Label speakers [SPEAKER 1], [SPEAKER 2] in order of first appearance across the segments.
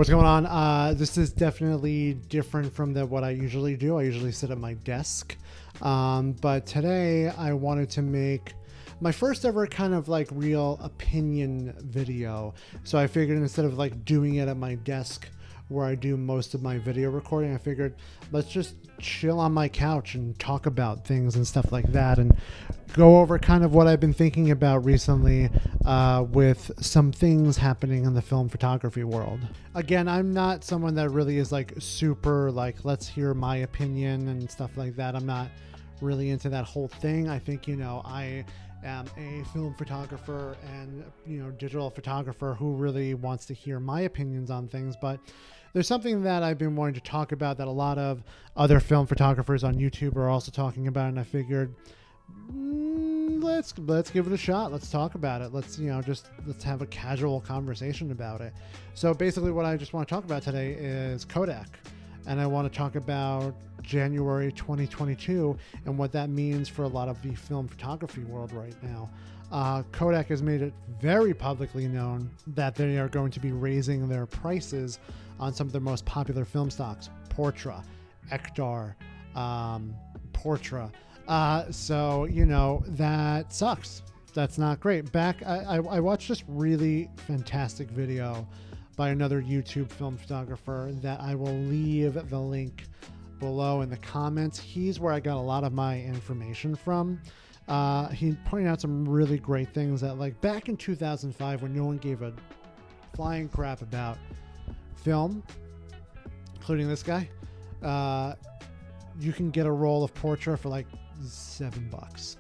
[SPEAKER 1] What's going on? This is definitely different from what I usually do. I usually sit at my desk. But today I wanted to make my first ever kind of like real opinion video. So I figured instead of like doing it at my desk where I do most of my video recording, I figured let's just chill on my couch and talk about things and stuff like that and go over kind of what I've been thinking about recently with some things happening in the film photography world. Again, I'm not someone that really is like super like, let's hear my opinion and stuff like that. I'm not really into that whole thing. I think, I am a film photographer and, digital photographer who really wants to hear my opinions on things. But there's something that I've been wanting to talk about that a lot of other film photographers on YouTube are also talking about. And I figured, let's give it a shot. Let's talk about it. Let's have a casual conversation about it. So basically what I just want to talk about today is Kodak. And I want to talk about January 2022 and what that means for a lot of the film photography world right now. Kodak has made it very publicly known that they are going to be raising their prices on some of their most popular film stocks, Portra, Ektar, Portra. So, that sucks. That's not great. I watched this really fantastic video by another YouTube film photographer that I will leave the link below in the comments. He's where I got a lot of my information from. He pointed out some really great things that, like, back in 2005 when no one gave a flying crap about film, including this guy, you can get a roll of Portra for like $7.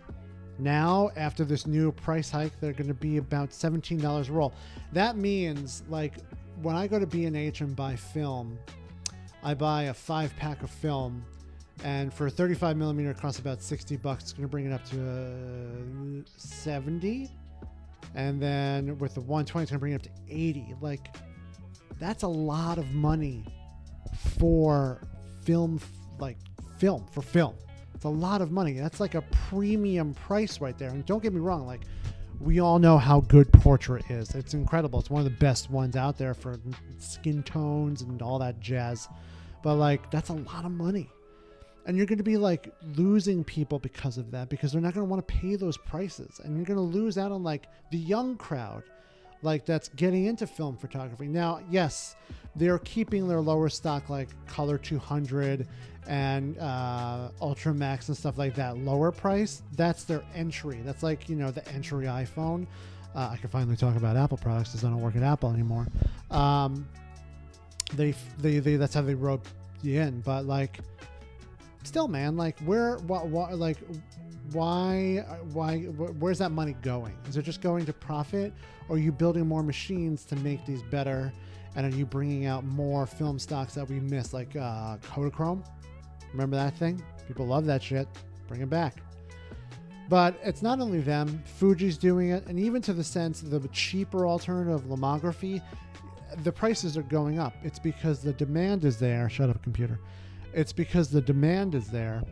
[SPEAKER 1] Now, after this new price hike, they're going to be about $17 a roll. That means, like, when I go to B&H and buy film, I buy a 5-pack of film, and for a 35 millimeter, it costs about $60. It's going to bring it up to 70, and then with the 120, it's going to bring it up to 80. Like, that's a lot of money for film. It's a lot of money. That's like a premium price right there. And don't get me wrong, like, we all know how good Portra is. It's incredible. It's one of the best ones out there for skin tones and all that jazz. But, like, that's a lot of money. And you're going to be, like, losing people because of that, because they're not going to want to pay those prices. And you're going to lose out on, like, the young crowd, like, that's getting into film photography. Now, yes, they're keeping their lower stock, like Color 200 and Ultra Max and stuff like that, lower price. That's their entry. That's like, the entry iPhone. I can finally talk about Apple products because I don't work at Apple anymore. They that's how they rope you in. But, like, still, man, like, where's that money going? Is it just going to profit, or are you building more machines to make these better? And are you bringing out more film stocks that we missed, like Kodachrome? Remember that thing? People love that shit. Bring it back. But it's not only them. Fuji's doing it, and even to the sense the cheaper alternative, lomography, the prices are going up. It's because the demand is there. Shut up, computer. It's because the demand is there,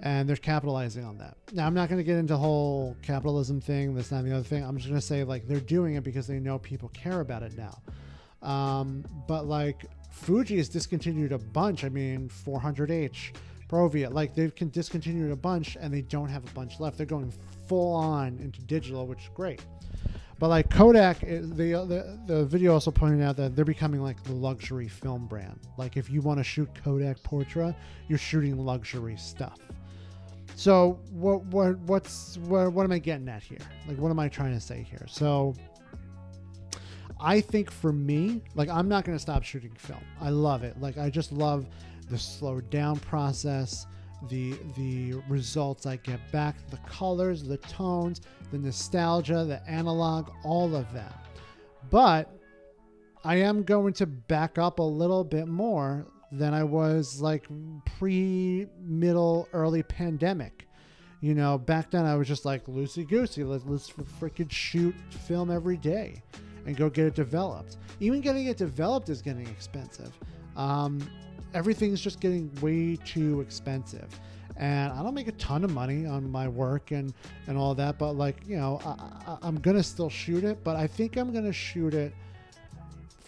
[SPEAKER 1] and they're capitalizing on that. Now, I'm not going to get into the whole capitalism thing, this, that, and the other thing. I'm just going to say, like, they're doing it because they know people care about it now. But, like, Fuji has discontinued a bunch. I mean, 400H, Provia, like, they've discontinued a bunch, and they don't have a bunch left. They're going full on into digital, which is great. But, like, Kodak, the video also pointed out that they're becoming like the luxury film brand. Like, if you want to shoot Kodak Portra, you're shooting luxury stuff. So what am I getting at here? Like, what am I trying to say here? So I think for me, like, I'm not going to stop shooting film. I love it. Like, I just love the slowed down process, the results I get back, the colors, the tones, the nostalgia, the analog, all of that. But I am going to back up a little bit more than I was, like, middle, early pandemic. Back then I was just like loosey-goosey. Let's freaking shoot film every day and go get it developed. Even getting it developed is getting expensive. Everything's just getting way too expensive. And I don't make a ton of money on my work and all that, but, like, I'm going to still shoot it, but I think I'm going to shoot it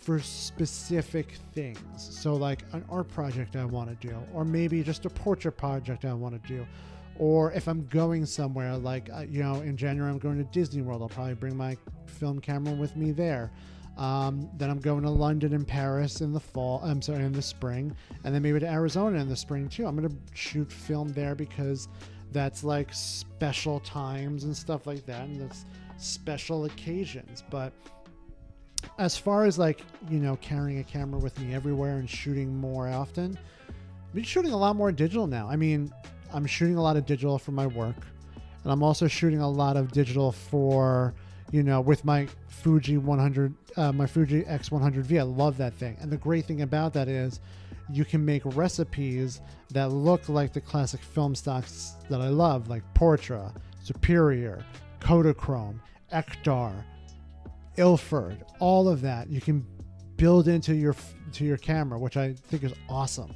[SPEAKER 1] for specific things. So like an art project I want to do, or maybe just a portrait project I want to do. Or if I'm going somewhere, like, in January, I'm going to Disney World. I'll probably bring my film camera with me there. Then I'm going to London and Paris in the in the spring. And then maybe to Arizona in the spring too. I'm going to shoot film there because that's like special times and stuff like that. And that's special occasions. But as far as like, carrying a camera with me everywhere and shooting more often, I've been shooting a lot more digital now. I mean, I'm shooting a lot of digital for my work, and I'm also shooting a lot of digital for, with my Fuji 100, my Fuji X100V. I love that thing. And the great thing about that is you can make recipes that look like the classic film stocks that I love, like Portra, Superior, Kodachrome, Ektar, Ilford, all of that you can build into your camera, which I think is awesome.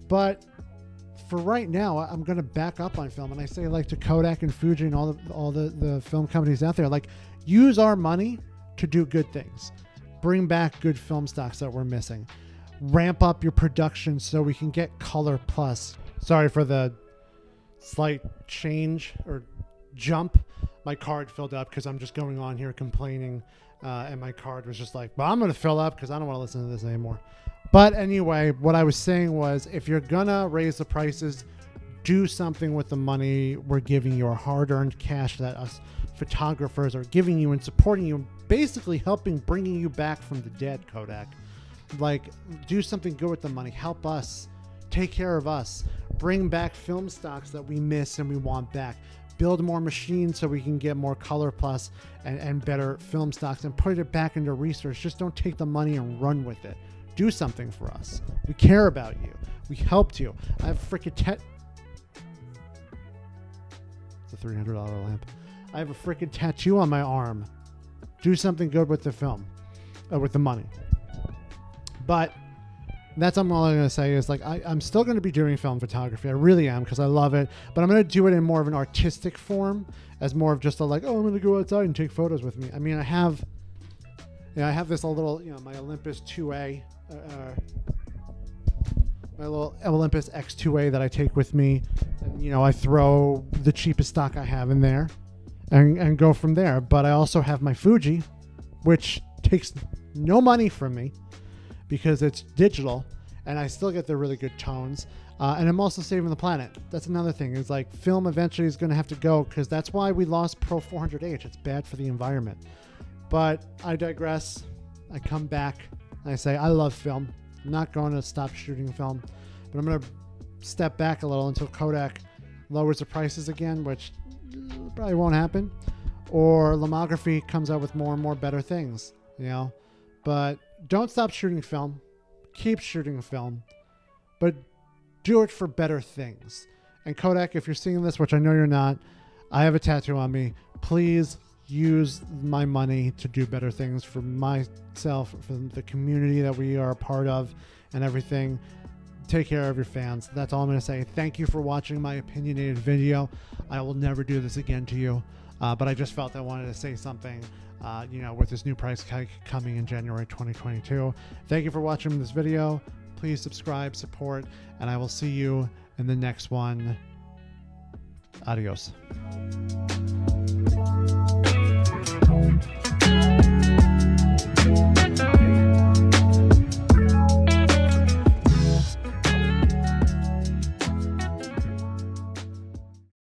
[SPEAKER 1] But for right now, I'm going to back up on film, and I say, like, to Kodak and Fuji and all the film companies out there, like, use our money to do good things. Bring back good film stocks that we're missing. Ramp up your production so we can get color plus. Sorry for the slight change or jump. My card filled up because I'm just going on here complaining, and my card was just like, well, I'm going to fill up because I don't want to listen to this anymore. But anyway, what I was saying was, if you're going to raise the prices, do something with the money we're giving you, our hard-earned cash that us photographers are giving you and supporting you, basically bringing you back from the dead, Kodak. Like, do something good with the money. Help us. Take care of us. Bring back film stocks that we miss and we want back. Build more machines so we can get more color plus and better film stocks, and put it back into research. Just don't take the money and run with it. Do something for us. We care about you. We helped you. I have freaking It's a $300 lamp. I have a freaking tattoo on my arm. Do something good with the film, with the money. But that's all I'm going to say is, like, I'm still going to be doing film photography. I really am, because I love it. But I'm going to do it in more of an artistic form, as more of just I'm going to go outside and take photos with me. I mean, I have this little, my Olympus 2A, my little Olympus X2A that I take with me. And, I throw the cheapest stock I have in there and go from there. But I also have my Fuji, which takes no money from me because it's digital, and I still get the really good tones. And I'm also saving the planet. That's another thing. It's like, film eventually is going to have to go, because that's why we lost Pro 400H. It's bad for the environment. But I digress. I come back and I say, I love film. I'm not going to stop shooting film, but I'm going to step back a little until Kodak lowers the prices again, which probably won't happen, or Lomography comes out with more and more better things, But don't stop shooting film. Keep shooting film, but do it for better things. And Kodak, if you're seeing this, which I know you're not, I have a tattoo on me. Please use my money to do better things for myself, for the community that we are a part of, and everything. Take care of your fans. That's all I'm going to say. Thank you for watching my opinionated video. I will never do this again to you, but I just felt I wanted to say something, with this new price hike coming in January 2022. Thank you for watching this video. Please subscribe, support, and I will see you in the next one. Adios.